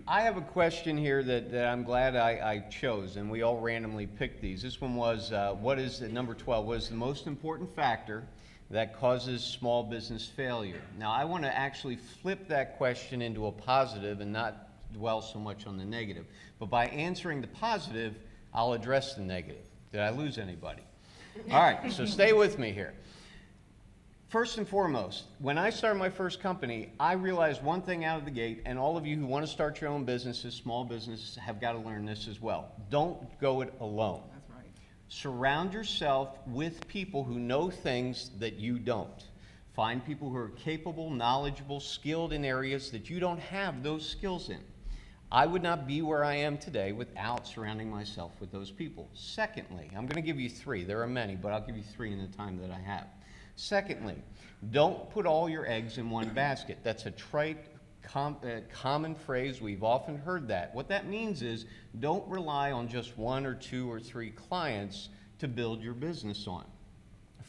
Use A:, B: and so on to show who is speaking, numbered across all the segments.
A: I have a question here that I'm glad I chose, and we all randomly picked these. This one was, what is, number 12, what is the most important factor that causes small business failure? Now, I want to actually flip that question into a positive and not dwell so much on the negative. But by answering the positive, I'll address the negative. Did I lose anybody? All right, so stay with me here. First and foremost, when I started my first company, I realized one thing out of the gate, and all of you who want to start your own businesses, small businesses, have got to learn this as well. Don't go it alone.
B: That's right.
A: Surround yourself with people who know things that you don't. Find people who are capable, knowledgeable, skilled in areas that you don't have those skills in. I would not be where I am today without surrounding myself with those people. Secondly, I'm going to give you three. There are many, but I'll give you three in the time that I have. Secondly, don't put all your eggs in one basket. That's a trite, common phrase. We've often heard that. What that means is don't rely on just one or two or three clients to build your business on.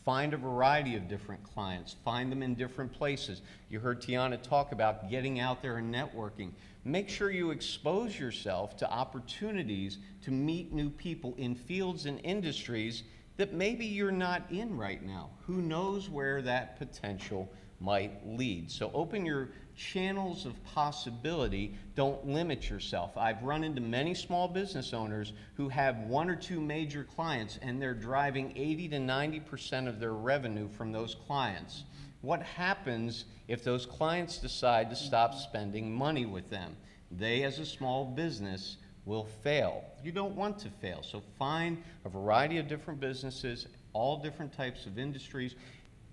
A: Find a variety of different clients. Find them in different places. You heard Tiana talk about getting out there and networking. Make sure you expose yourself to opportunities to meet new people in fields and industries that maybe you're not in right now. Who knows where that potential might lead? So open your channels of possibility. Don't limit yourself. I've run into many small business owners who have one or two major clients and they're driving 80 to 90% of their revenue from those clients. What happens if those clients decide to stop spending money with them? They, as a small business, will fail. You don't want to fail, so find a variety of different businesses, all different types of industries,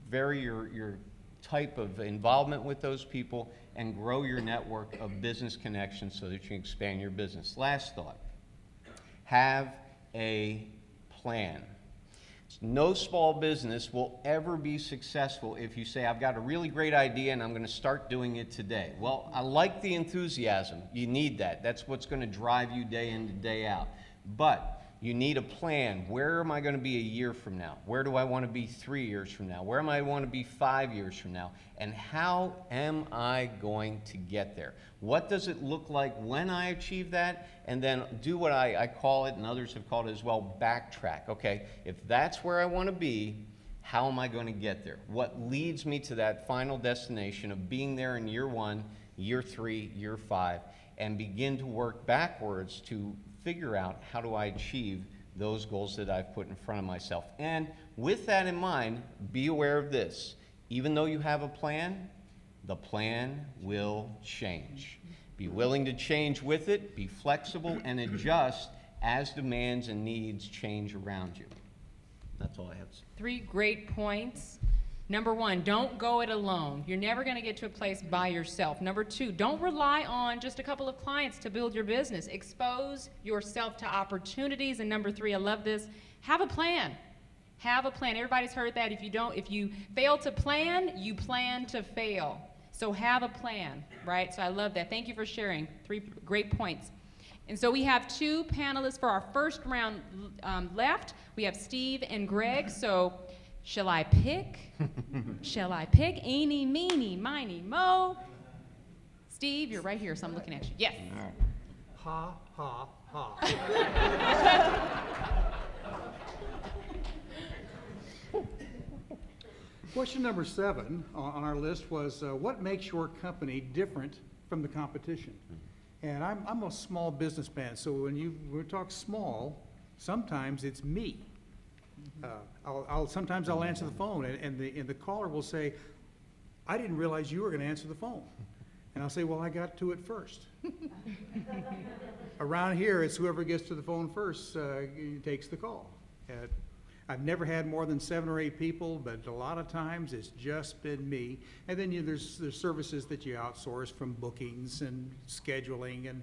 A: vary your type of involvement with those people, and grow your network of business connections so that you can expand your business. Last thought, have a plan. No small business will ever be successful if you say, I've got a really great idea and I'm going to start doing it today. Well, I like the enthusiasm. You need that. That's what's going to drive you day in and day out. But you need a plan. Where am I going to be a year from now? Where do I want to be 3 years from now? Where am I want to be 5 years from now? And how am I going to get there? What does it look like when I achieve that? And then do what I call it, and others have called it as well, backtrack. Okay, if that's where I want to be, how am I going to get there? What leads me to that final destination of being there in year 1, year 3, year 5, and begin to work backwards to figure out how do I achieve those goals that I've put in front of myself. And with that in mind, be aware of this. Even though you have a plan, the plan will change. Be willing to change with it, be flexible, and adjust as demands and needs change around you. That's all I have to say.
B: 3 great points. Number 1, don't go it alone. You're never going to get to a place by yourself. Number 2, don't rely on just a couple of clients to build your business. Expose yourself to opportunities. And number 3, I love this, have a plan. Have a plan. Everybody's heard that. If you fail to plan, you plan to fail. So have a plan, right? So I love that. Thank you for sharing. 3 great points. And so we have 2 panelists for our first round left. We have Steve and Greg. So shall I pick? Shall I pick? Eeny, meeny, miny, mo. Steve, you're right here, so I'm looking at you. Yes.
C: Ha, ha, ha. Question number 7 on our list was, what makes your company different from the competition? And I'm a small businessman, so when we talk small, sometimes it's me. Sometimes I'll answer the phone, and the caller will say, I didn't realize you were going to answer the phone. And I'll say, well, I got to it first. Around here, it's whoever gets to the phone first takes the call. I've never had more than 7 or 8 people, but a lot of times it's just been me. And then there's services that you outsource, from bookings and scheduling and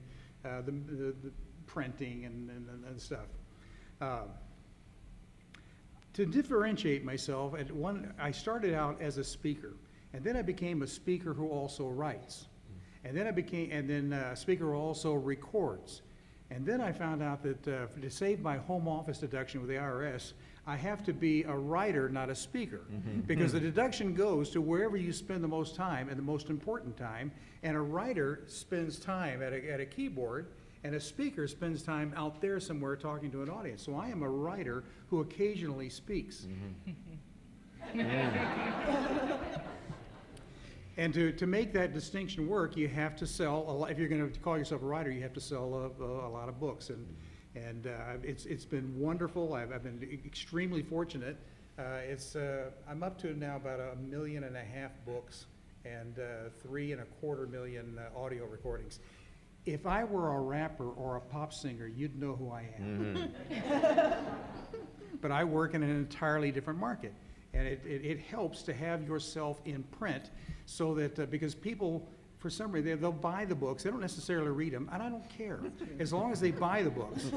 C: the printing and stuff. To differentiate myself, I started out as a speaker, and then I became a speaker who also writes, and then a speaker who also records. And then I found out that to save my home office deduction with the IRS, I have to be a writer, not a speaker. Because the deduction goes to wherever you spend the most time and the most important time. And a writer spends time at a keyboard, and a speaker spends time out there somewhere talking to an audience. So I am a writer who occasionally speaks. And to make that distinction work, you have to sell a lot. If you're going to call yourself a writer, you have to sell a lot of books. And it's been wonderful. I've been extremely fortunate. I'm up to now about 1.5 million books and 3.25 million audio recordings. If I were a rapper or a pop singer, you'd know who I am. But I work in an entirely different market. And it helps to have yourself in print so that, because people, for some reason, they'll buy the books. They don't necessarily read them, and I don't care, as long as they buy the books.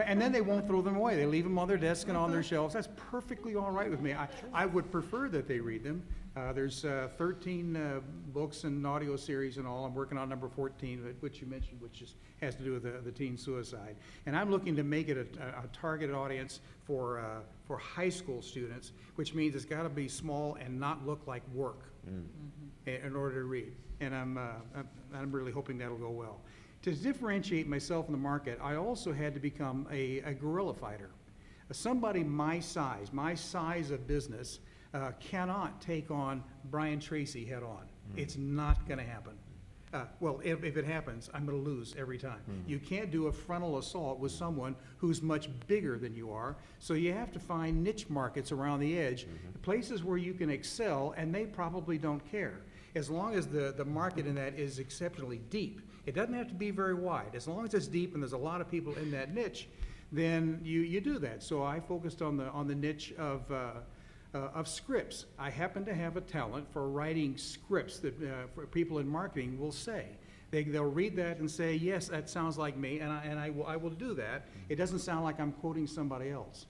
C: And then they won't throw them away. They leave them on their desk and on their shelves. That's perfectly all right with me. I would prefer that they read them. There's 13 books and audio series and all. I'm working on number 14, which you mentioned, which has to do with the teen suicide. And I'm looking to make it a targeted audience for high school students, which means it's got to be small and not look like work in order to read. And I'm really hoping that'll go well. To differentiate myself in the market, I also had to become a guerrilla fighter. Somebody my size of business, cannot take on Brian Tracy head on. It's not going to happen. Well, if it happens, I'm going to lose every time. You can't do a frontal assault with someone who's much bigger than you are, so you have to find niche markets around the edge, places where you can excel, and they probably don't care. As long as the market in that is exceptionally deep. It doesn't have to be very wide. As long as it's deep and there's a lot of people in that niche, then you do that. So I focused on the niche of scripts. I happen to have a talent for writing scripts that for people in marketing will say. They'll read that and say, yes, that sounds like me, and I will do that. It doesn't sound like I'm quoting somebody else.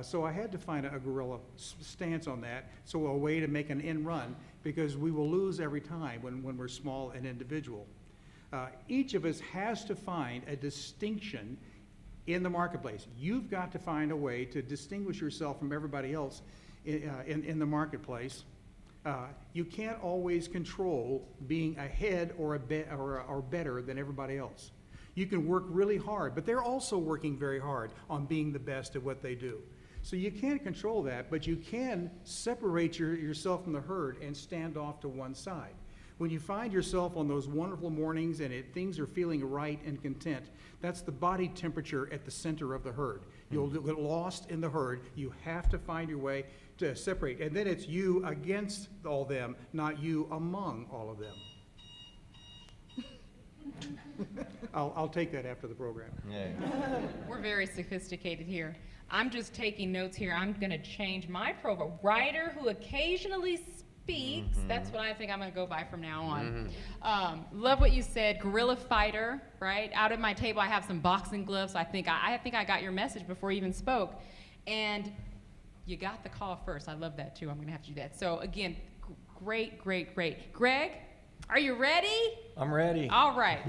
C: So I had to find a guerrilla stance on that, so a way to make an end run, because we will lose every time when we're small and individual. Each of us has to find a distinction in the marketplace. You've got to find a way to distinguish yourself from everybody else in the marketplace. You can't always control being ahead or better than everybody else. You can work really hard, but they're also working very hard on being the best at what they do. So you can't control that, but you can separate yourself from the herd and stand off to one side. When you find yourself on those wonderful mornings and things are feeling right and content, that's the body temperature at the center of the herd. You'll get lost in the herd. You have to find your way to separate. And then it's you against all them, not you among all of them. I'll take that after the program.
A: Yeah.
B: We're very sophisticated here. I'm just taking notes here. I'm going to change my profile. Writer who occasionally speaks. That's what I think I'm going to go by from now on. Love what you said. Guerrilla fighter, right? Out at my table, I have some boxing gloves. I think I got your message before you even spoke. And you got the call first. I love that, too. I'm going to have to do that. So, again, great. Greg, are you ready?
D: I'm ready.
B: All right.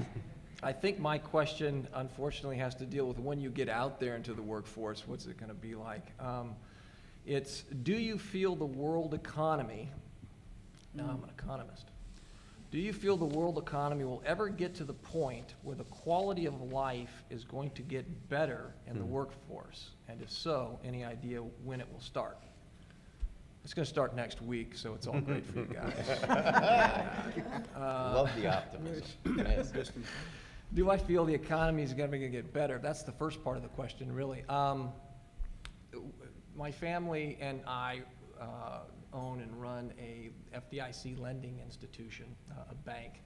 D: I think my question, unfortunately, has to deal with when you get out there into the workforce, what's it going to be like? It's, do you feel the world economy, now I'm an economist, do you feel the world economy will ever get to the point where the quality of life is going to get better in the workforce? And if so, any idea when it will start? It's going to start next week, so it's all great for you guys.
A: Love the optimism. Yes.
D: Do I feel the economy is going to get better? That's the first part of the question, really. My family and I own and run a FDIC lending institution, a bank.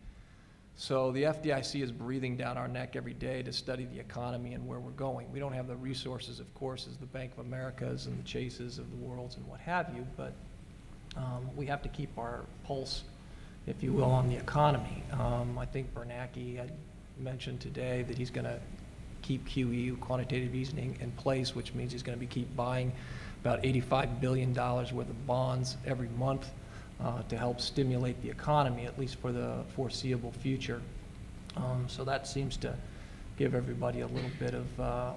D: So the FDIC is breathing down our neck every day to study the economy and where we're going. We don't have the resources, of course, as the Bank of Americas and the Chases of the worlds and what have you, but we have to keep our pulse, if you will, on the economy. I think Bernanke had mentioned today that he's going to keep QE, quantitative easing, in place, which means he's going to keep buying about $85 billion worth of bonds every month to help stimulate the economy, at least for the foreseeable future. So that seems to give everybody a little bit of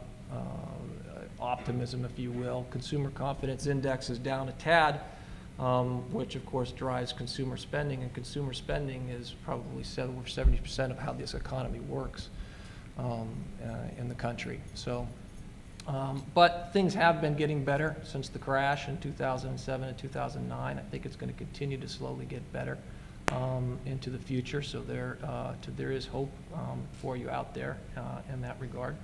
D: optimism, if you will. Consumer confidence index is down a tad, which of course drives consumer spending, and consumer spending is probably over 70% of how this economy works in the country. So, but things have been getting better since the crash in 2007 and 2009. I think it's going to continue to slowly get better into the future. So there is hope for you out there in that regard.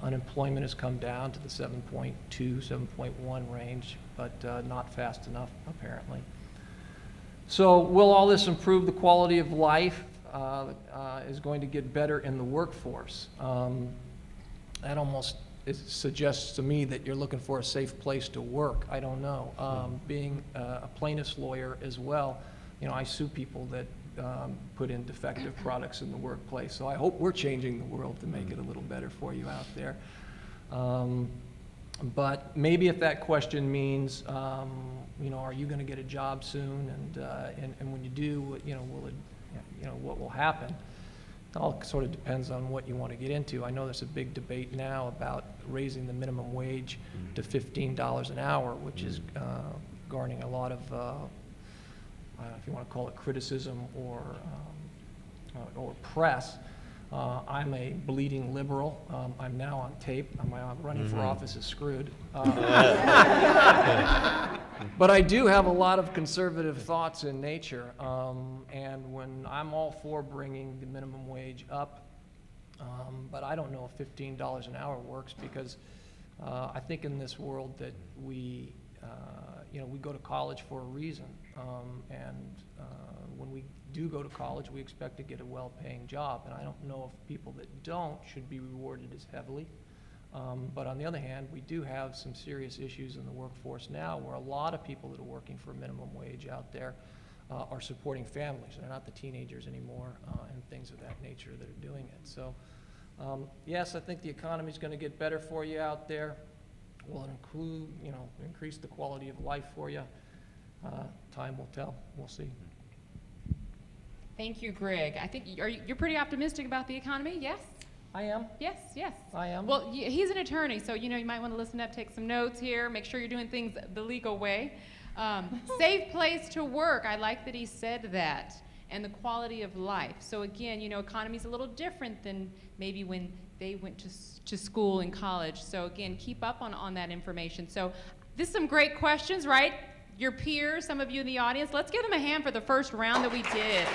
D: Unemployment has come down to the 7.2, 7.1 range, but not fast enough, apparently. So will all this improve the quality of life? Is going to get better in the workforce. That almost suggests to me that you're looking for a safe place to work. I don't know. Being a plaintiff's lawyer as well, I sue people that put in defective products in the workplace. So I hope we're changing the world to make it a little better for you out there. But maybe if that question means, are you going to get a job soon? And when you do, will it, what will happen? It all sort of depends on what you want to get into. I know there's a big debate now about raising the minimum wage to $15 an hour, which is garnering a lot of, if you want to call it criticism or press. I'm a bleeding liberal. I'm now on tape. I'm running for office is screwed. But I do have a lot of conservative thoughts in nature. And when I'm all for bringing the minimum wage up, but I don't know if $15 an hour works, because I think in this world that we go to college for a reason. When we do go to college, we expect to get a well-paying job. And I don't know if people that don't should be rewarded as heavily. But on the other hand, we do have some serious issues in the workforce now where a lot of people that are working for minimum wage out there are supporting families. They're not the teenagers anymore and things of that nature that are doing it. So yes, I think the economy is going to get better for you out there. Will it include, increase the quality of life for you? Time will tell. We'll see.
B: Thank you, Greg. I think you're pretty optimistic about the economy, yes?
D: I am.
B: Yes, yes.
D: I am.
B: Well, he's an attorney, so you might want to listen up, take some notes here, make sure you're doing things the legal way. Safe place to work. I like that he said that. And the quality of life. So again, economy's a little different than maybe when they went to school and college. So again, keep up on that information. So this is some great questions, right? Your peers, some of you in the audience, let's give them a hand for the first round that we did.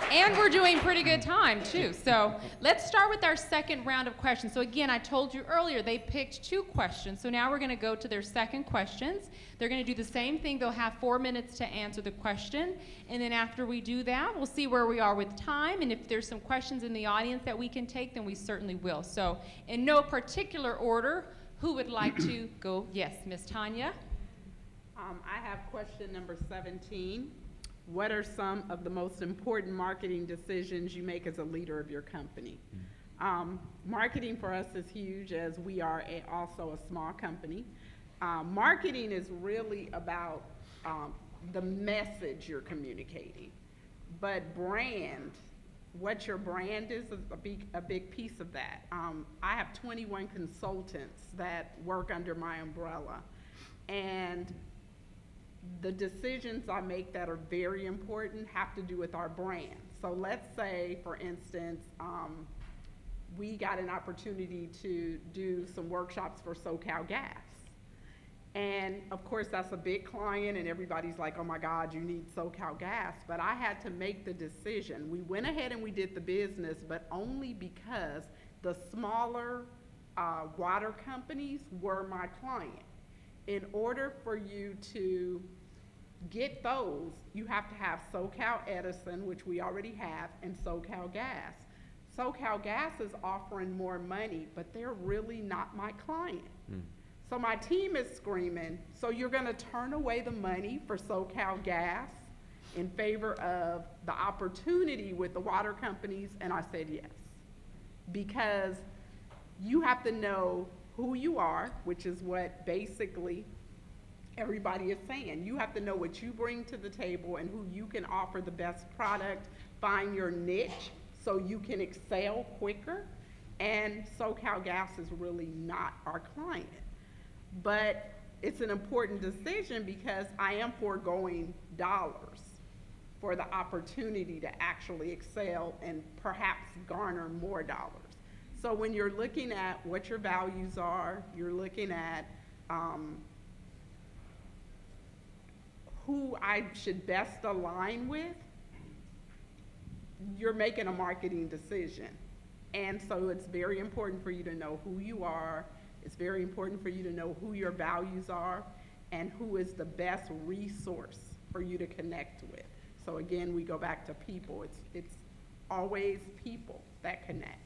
B: And we're doing pretty good time, too. So let's start with our second round of questions. So again, I told you earlier, they picked 2 questions. So now we're going to go to their second questions. They're going to do the same thing. They'll have 4 minutes to answer the question. And then after we do that, we'll see where we are with time. And if there's some questions in the audience that we can take, then we certainly will. So in no particular order, who would like to go? Yes, Miss Tonya.
E: I have question number 17. What are some of the most important marketing decisions you make as a leader of your company? Marketing for us is huge, as we are also a small company. Marketing is really about the message you're communicating. But brand, what your brand is a big piece of that. I have 21 consultants that work under my umbrella. And the decisions I make that are very important have to do with our brand. So let's say, for instance, we got an opportunity to do some workshops for SoCal Gas. And of course, that's a big client and everybody's like, oh my God, you need SoCal Gas. But I had to make the decision. We went ahead and we did the business, but only because the smaller water companies were my client. In order for you to get those, you have to have SoCal Edison, which we already have, and SoCal Gas. SoCal Gas is offering more money, but they're really not my client. So my team is screaming, so you're going to turn away the money for SoCal Gas in favor of the opportunity with the water companies? And I said yes. Because you have to know who you are, which is what basically everybody is saying. You have to know what you bring to the table and who you can offer the best product, find your niche so you can excel quicker. And SoCal Gas is really not our client. But it's an important decision because I am foregoing dollars for the opportunity to actually excel and perhaps garner more dollars. So when you're looking at what your values are, you're looking at who I should best align with, you're making a marketing decision. And so it's very important for you to know who you are. It's very important for you to know who your values are and who is the best resource for you to connect with. So again, we go back to people. It's always people that connect.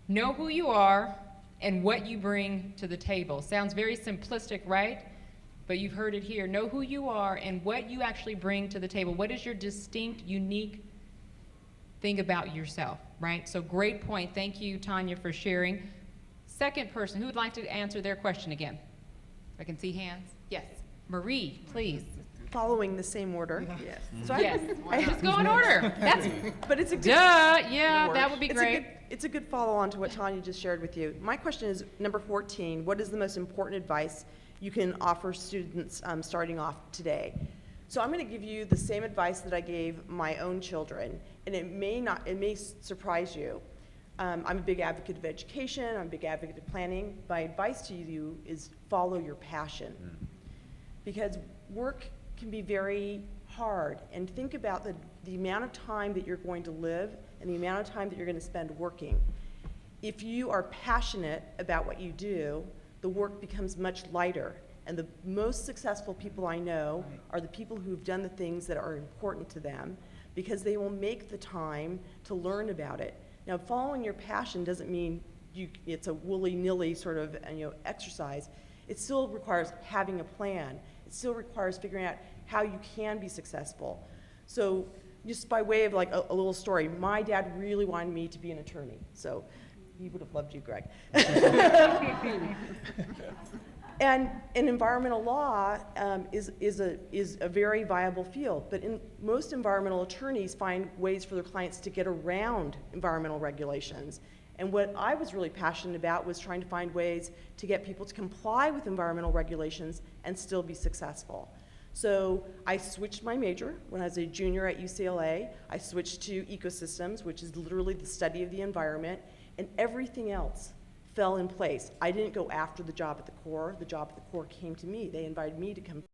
B: Know who you are and what you bring to the table. Sounds very simplistic, right? But you've heard it here. Know who you are and what you actually bring to the table. What is your distinct, unique thing about yourself, right? So great point. Thank you, Tonya, for sharing. Second person, who would like to answer their question again? I can see hands. Yes. Marie, please.
F: Following the same order.
E: Yes.
F: So
B: Yes. Let's go in order. That's
F: But it's a good,
B: duh. Yeah, that would be great.
F: it's a good follow-on to what Tonya just shared with you. My question is number 14. What is the most important advice you can offer students starting off today? So I'm going to give you the same advice that I gave my own children, and it may surprise you. I'm a big advocate of education. I'm a big advocate of planning. My advice to you is follow your passion, because work can be very hard. And think about the amount of time that you're going to live and the amount of time that you're going to spend working. If you are passionate about what you do, the work becomes much lighter. And the most successful people I know are the people who've done the things that are important to them, because they will make the time to learn about it. Now, following your passion doesn't mean it's a willy-nilly sort of exercise. It still requires having a plan. It still requires figuring out how you can be successful. So just by way of like a little story, my dad really wanted me to be an attorney. So he would have loved you, Greg. And environmental law is a very viable field, but most environmental attorneys find ways for their clients to get around environmental regulations. And what I was really passionate about was trying to find ways to get people to comply with environmental regulations and still be successful. So I switched my major when I was a junior at UCLA. I switched to ecosystems, which is literally the study of the environment, and everything else fell in place. I didn't go after the job at the Corps. The job at the Corps came to me. They invited me to come